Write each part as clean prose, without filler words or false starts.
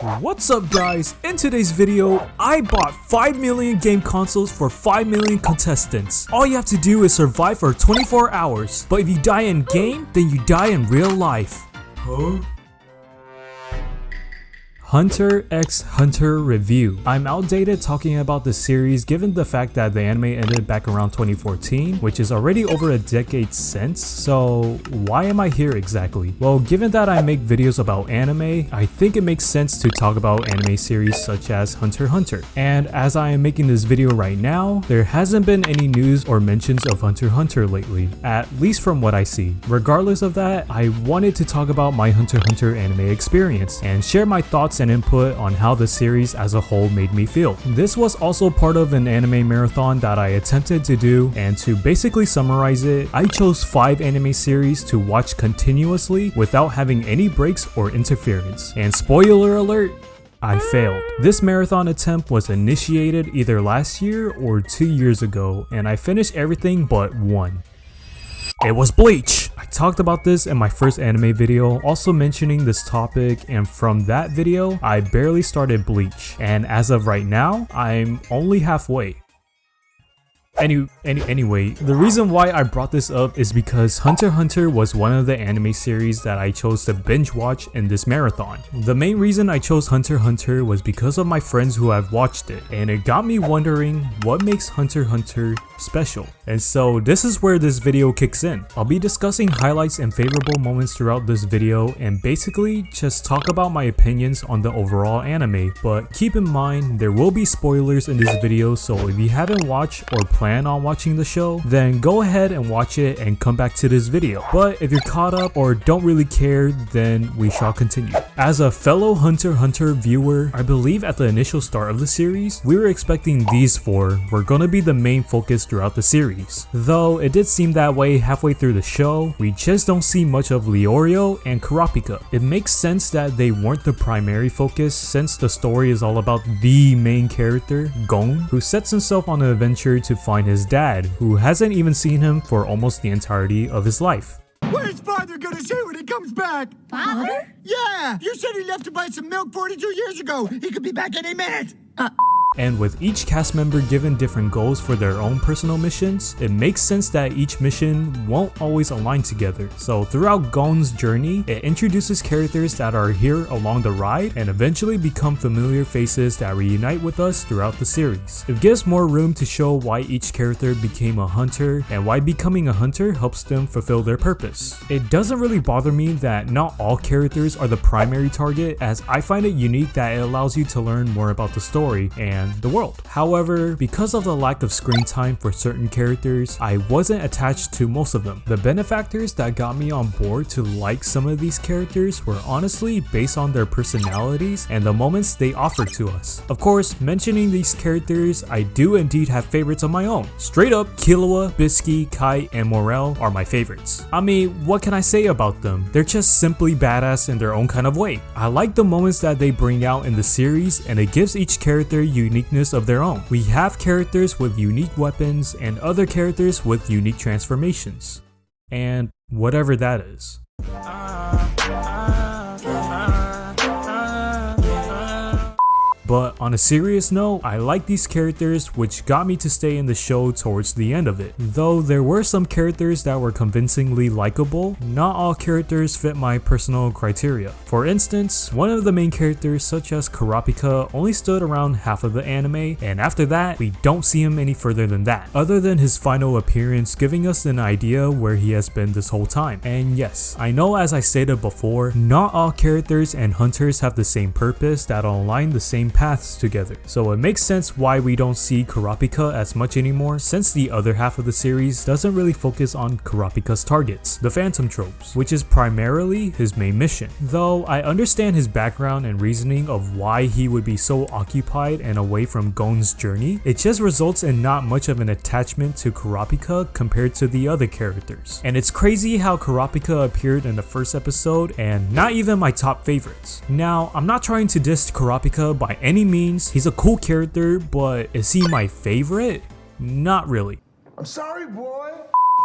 What's up guys? In today's video, I bought 5 million game consoles for 5 million contestants. All you have to do is survive for 24 hours, but if you die in game, then you die in real life. Huh? Hunter x Hunter review. I'm outdated talking about the series given the fact that the anime ended back around 2014, which is already over a decade since, so why am I here exactly? Well, given that I make videos about anime, I think it makes sense to talk about anime series such as Hunter x Hunter. And as I am making this video right now, there hasn't been any news or mentions of Hunter x Hunter lately, at least from what I see. Regardless of that, I wanted to talk about my Hunter x Hunter anime experience and share my thoughts and input on how the series as a whole made me feel. This was also part of an anime marathon that I attempted to do, and to basically summarize it, I chose 5 anime series to watch continuously without having any breaks or interference. And spoiler alert, I failed. This marathon attempt was initiated either last year or 2 years ago, and I finished everything but one. It was Bleach! I talked about this in my first anime video, also mentioning this topic, and from that video, I barely started Bleach. And as of right now, I'm only halfway. Anyway, the reason why I brought this up is because Hunter x Hunter was one of the anime series that I chose to binge watch in this marathon. The main reason I chose Hunter x Hunter was because of my friends who have watched it, and it got me wondering what makes Hunter x Hunter special. And so this is where this video kicks in. I'll be discussing highlights and favorable moments throughout this video and basically just talk about my opinions on the overall anime, but keep in mind there will be spoilers in this video, so if you haven't watched or plan on watching the show, then go ahead and watch it and come back to this video. But if you're caught up or don't really care, then we shall continue. As a fellow Hunter x Hunter viewer, I believe at the initial start of the series, we were expecting these 4 were gonna be the main focus throughout the series. Though it did seem that way halfway through the show, we just don't see much of Leorio and Kurapika. It makes sense that they weren't the primary focus since the story is all about the main character, Gon, who sets himself on an adventure to find his dad, who hasn't even seen him for almost the entirety of his life. What is father gonna say when he comes back? Father? Yeah! You said he left to buy some milk 42 years ago! He could be back any minute! And with each cast member given different goals for their own personal missions, it makes sense that each mission won't always align together. So throughout Gon's journey, it introduces characters that are here along the ride and eventually become familiar faces that reunite with us throughout the series. It gives more room to show why each character became a hunter and why becoming a hunter helps them fulfill their purpose. It doesn't really bother me that not all characters are the primary target, as I find it unique that it allows you to learn more about the story and the world. However, because of the lack of screen time for certain characters, I wasn't attached to most of them. The benefactors that got me on board to like some of these characters were honestly based on their personalities and the moments they offered to us. Of course, mentioning these characters, I do indeed have favorites of my own. Straight up, Killua, Bisky, Kite, and meruem are my favorites. I mean, what can I say about them? They're just simply badass in their own kind of way. I like the moments that they bring out in the series, and it gives each character uniqueness of their own. We have characters with unique weapons and other characters with unique transformations. And whatever that is. But on a serious note, I like these characters, which got me to stay in the show towards the end of it. Though there were some characters that were convincingly likable, not all characters fit my personal criteria. For instance, one of the main characters, such as Kurapika, only stood around half of the anime, and after that, we don't see him any further than that, other than his final appearance giving us an idea where he has been this whole time. And yes, I know, as I stated before, not all characters and hunters have the same purpose that align the same paths together, so it makes sense why we don't see Kurapika as much anymore, since the other half of the series doesn't really focus on Kurapika's targets, the phantom tropes, which is primarily his main mission. Though I understand his background and reasoning of why he would be so occupied and away from Gon's journey, it just results in not much of an attachment to Kurapika compared to the other characters. And it's crazy how Kurapika appeared in the first episode and not even my top favorites. Now, I'm not trying to diss Kurapika by any means. He's a cool character, but is he my favorite? Not really. I'm sorry, boy.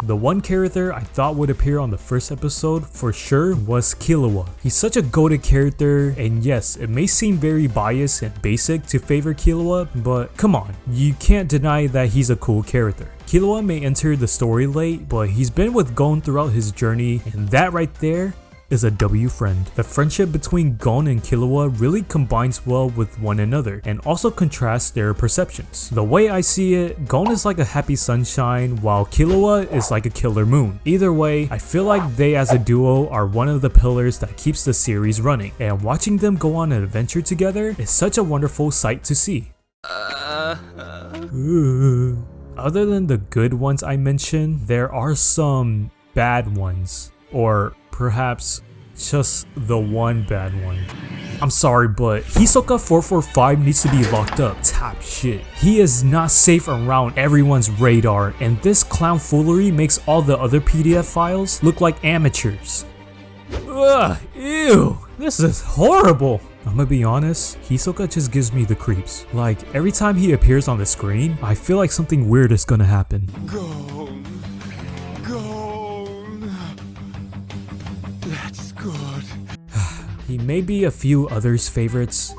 The one character I thought would appear on the first episode for sure was Killua. He's such a goated character, and yes, it may seem very biased and basic to favor Killua, but come on, you can't deny that he's a cool character. Killua may enter the story late, but he's been with Gon throughout his journey, and that right there is a W friend. The friendship between Gon and Killua really combines well with one another and also contrasts their perceptions. The way I see it, Gon is like a happy sunshine while Killua is like a killer moon. Either way, I feel like they as a duo are one of the pillars that keeps the series running, and watching them go on an adventure together is such a wonderful sight to see. Other than the good ones I mentioned, there are some bad ones, or perhaps just the one bad one. I'm sorry, but Hisoka 445 needs to be locked up. Top shit. He is not safe around everyone's radar, and this clown foolery makes all the other PDF files look like amateurs. Ugh, ew, this is horrible. I'm gonna be honest, Hisoka just gives me the creeps. Like, every time he appears on the screen, I feel like something weird is gonna happen. Gone. That's good. He may be a few others' favorites,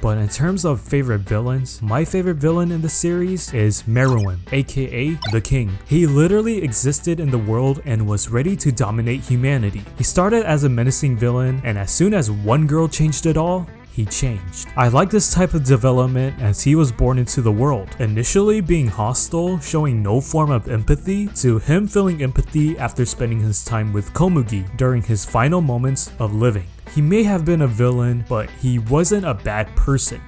but in terms of favorite villains, my favorite villain in the series is Meruem, aka the King. He literally existed in the world and was ready to dominate humanity. He started as a menacing villain, and as soon as one girl changed it all, he changed. I like this type of development as he was born into the world, initially being hostile, showing no form of empathy, to him feeling empathy after spending his time with Komugi during his final moments of living. He may have been a villain, but he wasn't a bad person,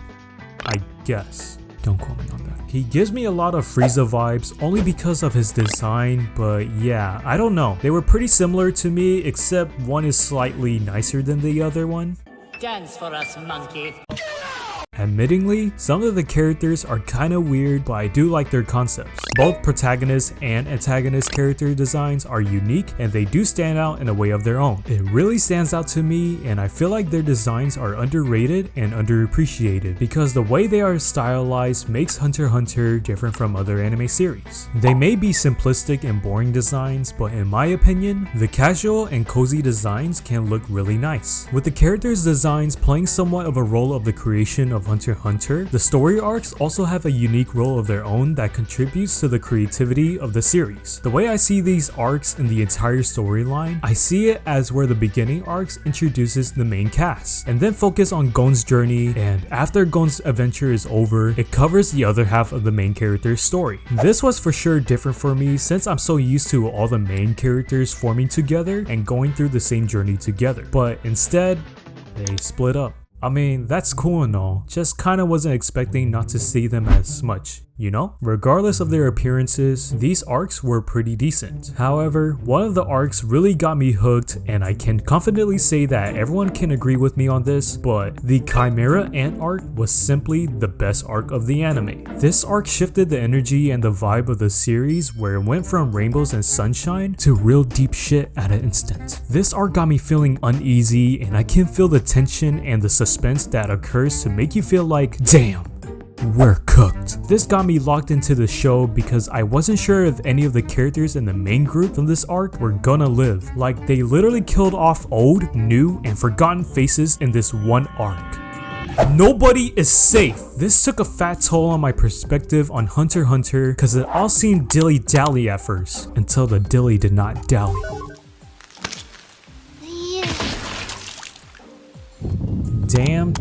I guess. Don't quote me on that. He gives me a lot of Frieza vibes only because of his design, but yeah, I don't know. They were pretty similar to me, except one is slightly nicer than the other one. Dance for us, monkey. Admittingly, some of the characters are kinda weird, but I do like their concepts. Both protagonist and antagonist character designs are unique, and they do stand out in a way of their own. It really stands out to me, and I feel like their designs are underrated and underappreciated because the way they are stylized makes Hunter x Hunter different from other anime series. They may be simplistic and boring designs, but in my opinion, the casual and cozy designs can look really nice. With the characters' designs playing somewhat of a role of the creation of Hunter x Hunter, the story arcs also have a unique role of their own that contributes to the creativity of the series. The way I see these arcs in the entire storyline, I see it as where the beginning arcs introduces the main cast, and then focus on Gon's journey, and after Gon's adventure is over, it covers the other half of the main character's story. This was for sure different for me since I'm so used to all the main characters forming together and going through the same journey together, but instead, they split up. I mean, that's cool and all, just kinda wasn't expecting not to see them as much, you know? Regardless of their appearances, these arcs were pretty decent. However, one of the arcs really got me hooked, and I can confidently say that everyone can agree with me on this, but the Chimera Ant arc was simply the best arc of the anime. This arc shifted the energy and the vibe of the series, where it went from rainbows and sunshine to real deep shit at an instant. This arc got me feeling uneasy, and I can feel the tension and the suspense that occurs to make you feel like, damn, we're cooked. This got me locked into the show because I wasn't sure if any of the characters in the main group from this arc were gonna live. Like, they literally killed off old, new, and forgotten faces in this one arc. Nobody is safe. This took a fat toll on my perspective on Hunter x Hunter because it all seemed dilly-dally at first, until the dilly did not dally. Damn.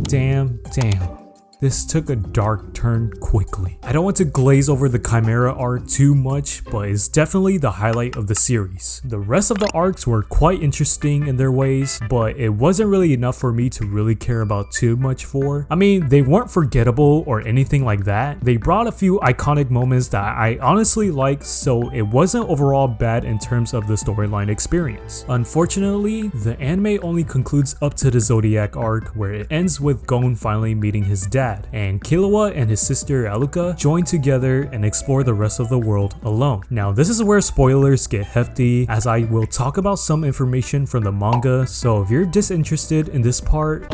This took a dark turn quickly. I don't want to glaze over the Chimera arc too much, but it's definitely the highlight of the series. The rest of the arcs were quite interesting in their ways, but it wasn't really enough for me to really care about too much for. I mean, they weren't forgettable or anything like that. They brought a few iconic moments that I honestly liked, so it wasn't overall bad in terms of the storyline experience. Unfortunately, the anime only concludes up to the Zodiac arc, where it ends with Gon finally meeting his dad, and Killua and his sister Aluka join together and explore the rest of the world alone. Now, this is where spoilers get hefty, as I will talk about some information from the manga, so if you're disinterested in this part,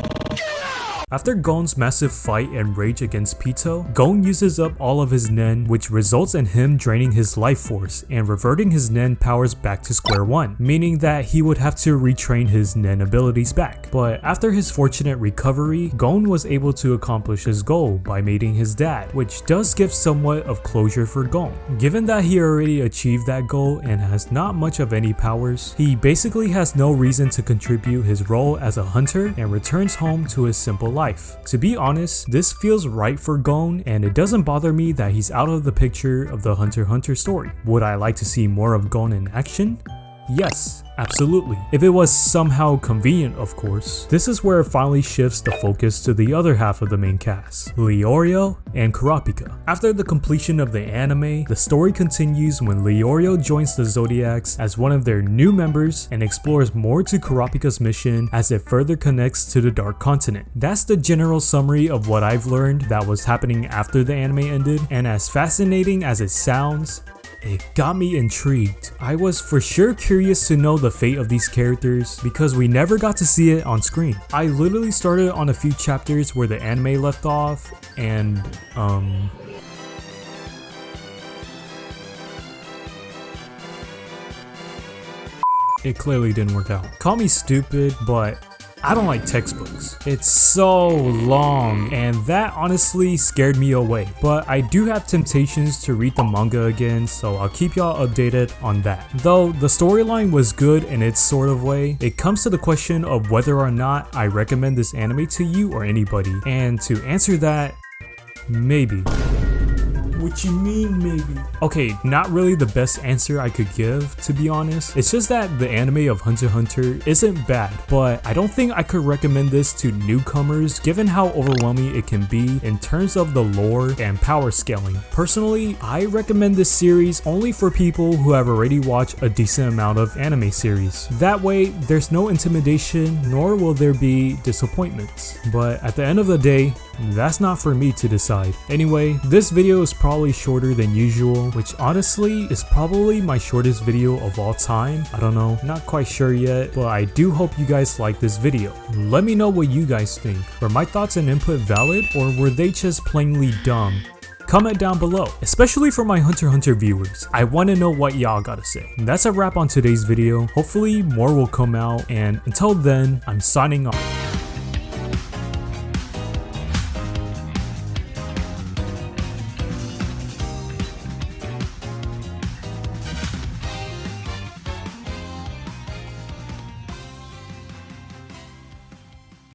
After Gon's massive fight and rage against Pito, Gon uses up all of his nen, which results in him draining his life force and reverting his nen powers back to square one, meaning that he would have to retrain his nen abilities back. But after his fortunate recovery, Gon was able to accomplish his goal by mating his dad, which does give somewhat of closure for Gon. Given that he already achieved that goal and has not much of any powers, he basically has no reason to contribute his role as a hunter and returns home to his simple life. To be honest, this feels right for Gon, and it doesn't bother me that he's out of the picture of the Hunter x Hunter story. Would I like to see more of Gon in action? Yes, absolutely. If it was somehow convenient, of course. This is where it finally shifts the focus to the other half of the main cast, Leorio and Kurapika. After the completion of the anime, the story continues when Leorio joins the Zodiacs as one of their new members and explores more to Kurapika's mission as it further connects to the Dark Continent. That's the general summary of what I've learned that was happening after the anime ended, and as fascinating as it sounds, it got me intrigued. I was for sure curious to know the fate of these characters because we never got to see it on screen. I literally started on a few chapters where the anime left off and it clearly didn't work out. Call me stupid, but I don't like textbooks. It's so long, and that honestly scared me away. But I do have temptations to read the manga again, so I'll keep y'all updated on that. Though the storyline was good in its sort of way, it comes to the question of whether or not I recommend this anime to you or anybody. And to answer that, maybe. What you mean, maybe? Okay, not really the best answer I could give, to be honest. It's just that the anime of Hunter x Hunter isn't bad, but I don't think I could recommend this to newcomers given how overwhelming it can be in terms of the lore and power scaling. Personally, I recommend this series only for people who have already watched a decent amount of anime series. That way, there's no intimidation, nor will there be disappointments. But at the end of the day, that's not for me to decide. Anyway, this video is probably shorter than usual, which honestly is probably my shortest video of all time. I don't know, not quite sure yet, but I do hope you guys like this video. Let me know what you guys think. Were my thoughts and input valid, or were they just plainly dumb? Comment down below, especially for my Hunter x Hunter viewers. I want to know what y'all gotta say. And that's a wrap on today's video. Hopefully more will come out, and until then, I'm signing off.